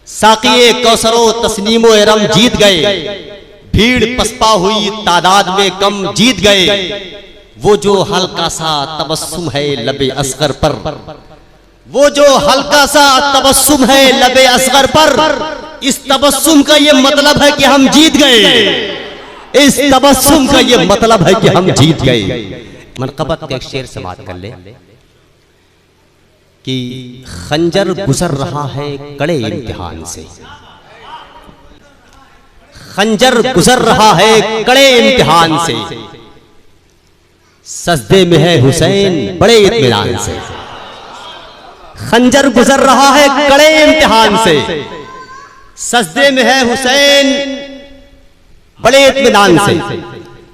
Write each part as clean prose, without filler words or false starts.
साक़िए कौसरो तस्नीमो इरम जीत गए, भीड़ पसपा हुई तादाद में कम जीत गए। वो जो हल्का सा तबस्सुम है लबे असगर पर, वो जो हल्का सा तबस्सुम है लबे असगर पर, इस तबस्सुम का ये मतलब है कि हम जीत गए। इस तबस्सुम का ये मतलब है कि हम जीत गए। मनक़बत का एक शेर समाप्त कर ले कि खंजर गुजर रहा है कड़े इम्तिहान से, खंजर गुजर रहा है कड़े इम्तिहान से, सजदे में है हुसैन बड़े इत्मीनान से। खंजर गुजर रहा है कड़े इम्तिहान से, सजदे में है हुसैन बड़े इत्मीनान से,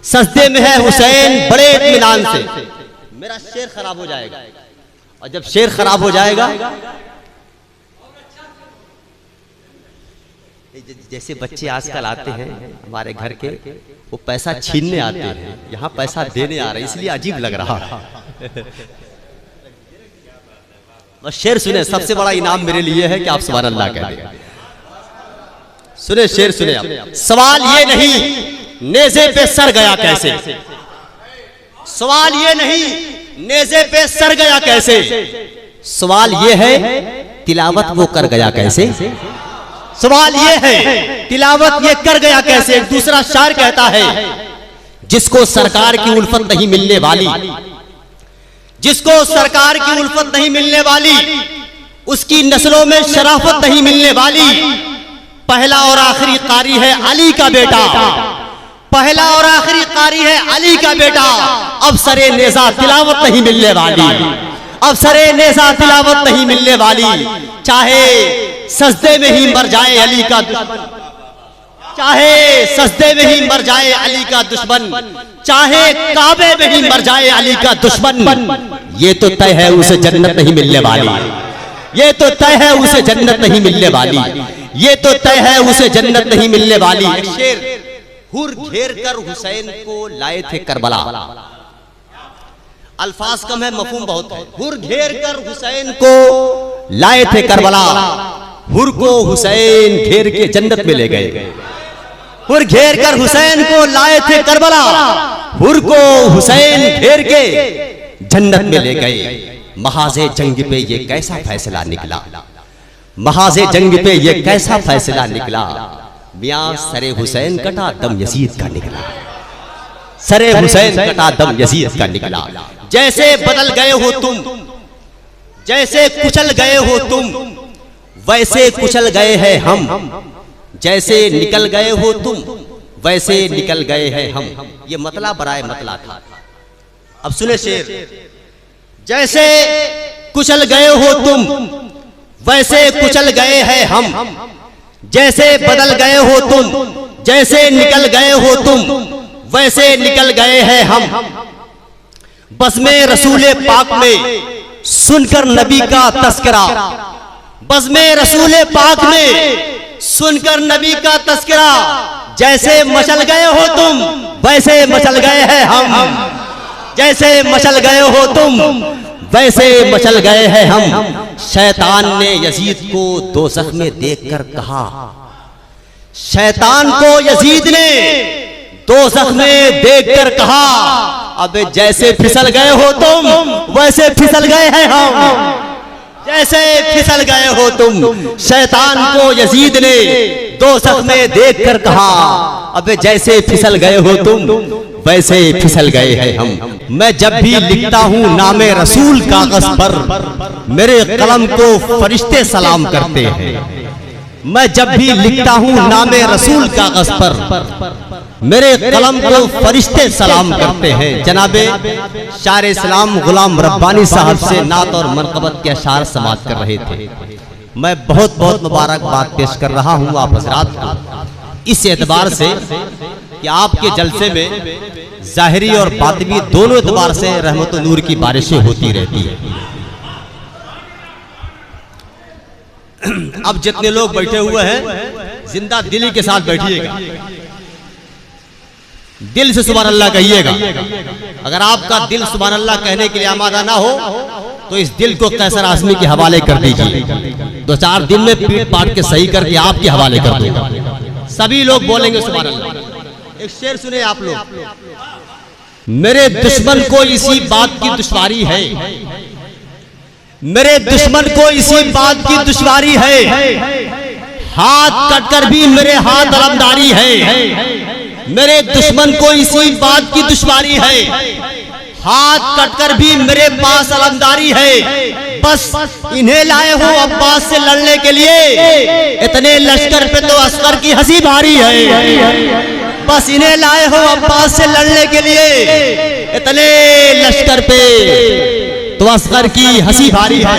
सजदे में है हुसैन बड़े इत्मीनान से। मेरा शेर खराब हो जाएगा, और जब शेर खराब हो जाएगा, जैसे बच्चे आजकल आते हैं हमारे घर के, वो पैसा छीनने आते हैं, यहाँ पैसा देने आ रहे, इसलिए अजीब लग रहा है। बस शेर सुने, सबसे बड़ा इनाम मेरे लिए है कि आप सुभान अल्लाह कह दें। सुने शेर सुने आप। सवाल ये नहीं नेज़े पे सर गया कैसे, सवाल ये नहीं नेज़े पे सर गया कैसे, सवाल ये है तिलावत वो कर गया कैसे, सवाल ये है तिलावत ये कर गया कैसे। एक दूसरा शायर कहता है, जिसको सरकार की उल्फत नहीं मिलने वाली, जिसको सरकार की उल्फत नहीं मिलने वाली, उसकी नस्लों में शराफत नहीं मिलने वाली। पहला और आखिरी कारी है अली का बेटा, पहला और आखिरी कारी है अली का बेटा। अब सरे नेज़ा तिलावत नहीं मिलने वाली, अब सरे नेज़ा तिलावत नहीं मिलने वाली। चाहे सजदे में ही मर जाए अली का दुश्मन, चाहे सजदे में ही मर जाए अली का दुश्मन, चाहे काबे में ही मर जाए अली का दुश्मन, ये तो तय है उसे जन्नत नहीं मिलने वाली, ये तो तय है उसे जन्नत नहीं मिलने वाली, ये तो तय है उसे जन्नत नहीं मिलने वाली। एक शेर, हुर घेर कर हुसैन को लाए थे करबला, अल्फाज कम है मफहूम बहुत है। हुर घेर कर हुसैन को लाए थे करबला, हुर को हुसैन घेर के जन्नत में ले गए। हुर घेर कर हुसैन को लाए थे करबला, हुर को हुसैन घेर के जन्नत में ले गए। महाज़े जंग पे ये कैसा फैसला निकला, महाज़े जंग पे ये कैसा फैसला निकला। मियां सरे हुसैन कटा दम यजीद का निकला, सरे हुसैन कटा दम यजीद का निकला। जैसे बदल गए हो तुम, जैसे कुचल गए हो तुम, वैसे कुचल गए हैं हम। जैसे निकल गए हो तुम, वैसे निकल गए हैं हम। ये मतला बराए मतला था। अब सुने शेर, जैसे कुचल गए हो तुम, वैसे कुचल गए हैं हम। जैसे बदल गए हो तुम, जैसे निकल गए हो तुम, वैसे निकल गए हैं हम। बज़्मे रसूले पाक में सुनकर नबी का तस्करा, बज़्मे रसूले पाक में सुनकर नबी का तस्करा। जैसे मचल गए हो तुम, वैसे मचल गए हैं हम। जैसे मचल गए हो तुम, वैसे मचल गए हैं हम। शैतान ने यजीद को दोज़ख में देखकर कहा, शैतान को यजीद ने दोज़ख में देखकर कहा, अबे जैसे फिसल गए हो तुम, वैसे फिसल गए हैं हम। जैसे फिसल गए हो तुम। शैतान को यजीद ने दोज़ख में देखकर कहा, अबे जैसे फिसल गए हो तुम, वैसे फिसल गए हैं हम। मैं जब भी लिखता हूँ नामे रसूल कागज पर, मेरे कलम को फरिश्ते सलाम करते हैं। मैं जब भी लिखता हूँ नामे रसूल कागज पर, मेरे कलम को फरिश्ते सलाम करते हैं। जनाबे शायर इस्लाम गुलाम रब्बानी साहब से नात और मनक़बत के अशार समाअत कर रहे थे। मैं बहुत बहुत मुबारकबाद पेश कर रहा हूँ आप हज़रात को, इस एतबार से कि आपके जलसे में ज़ाहिरी और बातिनी दोनों एतबार से रहमत और नूर की बारिशें होती रहती है। अब जितने लोग बैठे हुए हैं, जिंदा दिली के साथ बैठिएगा, दिल से सुभान अल्लाह कहिएगा। अगर आपका दिल सुभान अल्लाह कहने के लिए आमादा ना हो तो इस दिल को कैसर आजमी के हवाले कर दीजिए। 2-4 दिन में पीट पाट के सही करके आपके हवाले कर दूंगा। सभी लोग बोलेंगे सुभान अल्लाह। एक शेर सुने आप लोग। मेरे दुश्मन को इसी बात की दुश्वारी है, मेरे दुश्मन को इसी बात की दुश्वारी है, हाथ कटकर भी मेरे हाथ अलमदारी है। मेरे दुश्मन को इसी बात की दुश्वारी है, हाथ कटकर भी मेरे पास अलमदारी है। बस इन्हें लाए हो अब्बास से लड़ने के लिए, इतने लश्कर पे तो अस्कर की हंसी भारी है। बस इन्हें लाए हो अब्बास से लड़ने के लिए, इतने लश्कर पे तो अस्कर की हंसी भारी है।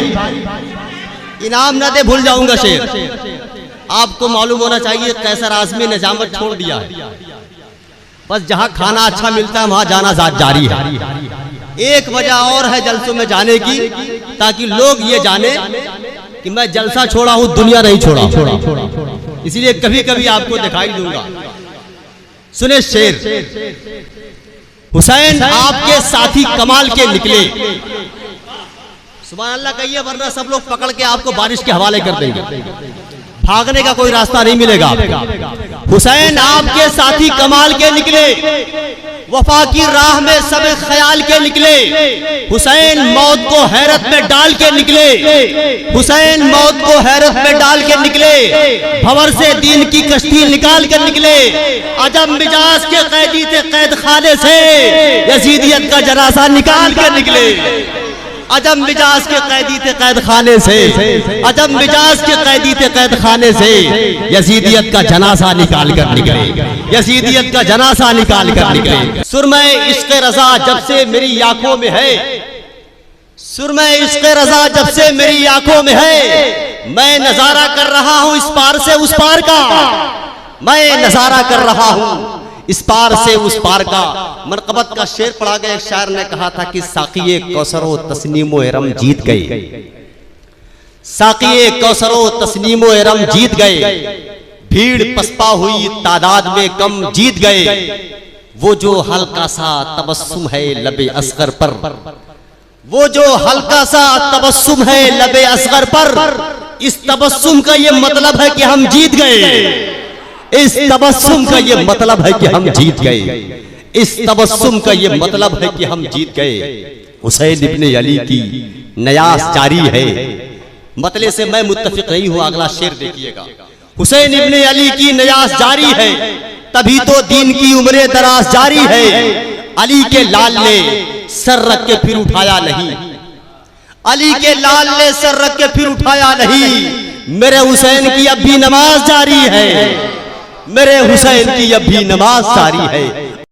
इनाम न दे भूल जाऊंगा शेर। आपको मालूम होना चाहिए कैसर आजमी निजामत छोड़ दिया है। बस जहां खाना अच्छा मिलता है वहां जाना जारी है। एक वजह और है जलसों में जाने की, ताकि लोग ये जाने कि मैं जलसा छोड़ा हूं, दुनिया नहीं छोड़ा। इसलिए कभी कभी आपको दिखाई दूंगा। सुने शेर। हुसैन आपके साथी कमाल के निकले। सुभान अल्लाह कहिए, वरना सब लोग पकड़ के आपको बारिश के हवाले कर देंगे, भागने का कोई रास्ता नहीं मिलेगा। हुसैन आपके साथी कमाल के निकले, वफा की राह में सब ख्याल के निकले। हुसैन मौत को हैरत में डाल के निकले, हुसैन मौत को हैरत में डाल के निकले। भंवर से दीन की कश्ती निकाल कर निकले। अजम मिजाज के कैदी थे कैद खाने से, यजीदियत का जनाजा निकाल कर निकले। अजम मिजाज के कैदी थे कैद खाने से, अजम मिजाज के कैदी थे कैद खाने से, यजीदियत का जनाजा निकाल कर निकले, यजीदियत का जनाजा निकाल कर निकले। सुरमे इश्क़ रज़ा जब से मेरी आंखों में है, सुरमे इश्क़ रज़ा जब से मेरी आंखों में है, मैं नजारा कर रहा हूं इस पार से उस पार का, मैं नजारा कर रहा हूं इस पार से उस पार का। मनक़बत का शेर पढ़ा गया। एक शायर ने कहा था कि साक़िए कौसरो तस्नीमो इरम जीत गए, साक़िए कौसरो तस्नीमो इरम जीत गए। भीड़ पसपा हुई तादाद में कम जीत गए। वो जो हल्का सा तबस्सुम है लबे असगर पर, वो जो हल्का सा तबस्सुम है लबे असगर पर, इस तबस्सुम का ये मतलब है कि हम जीत गए। इस तबस्सुम का ये मतलब है कि हम जीत गए। इस तबस्सुम का ये मतलब है कि हम जीत गए। हुसैन इब्ने अली की नयास जारी है। मतले से मैं मुत्तफिक नहीं हूं। अगला शेर देखिएगा। हुसैन इब्ने अली की नयास जारी है, तभी तो दीन की उम्रे दराज जारी है। अली के लाल ने सर रख के फिर उठाया नहीं, अली के लाल ने सर रख के फिर उठाया नहीं। मेरे हुसैन की अब भी नमाज जारी है, मेरे हुसैन की अब भी नमाज जारी है।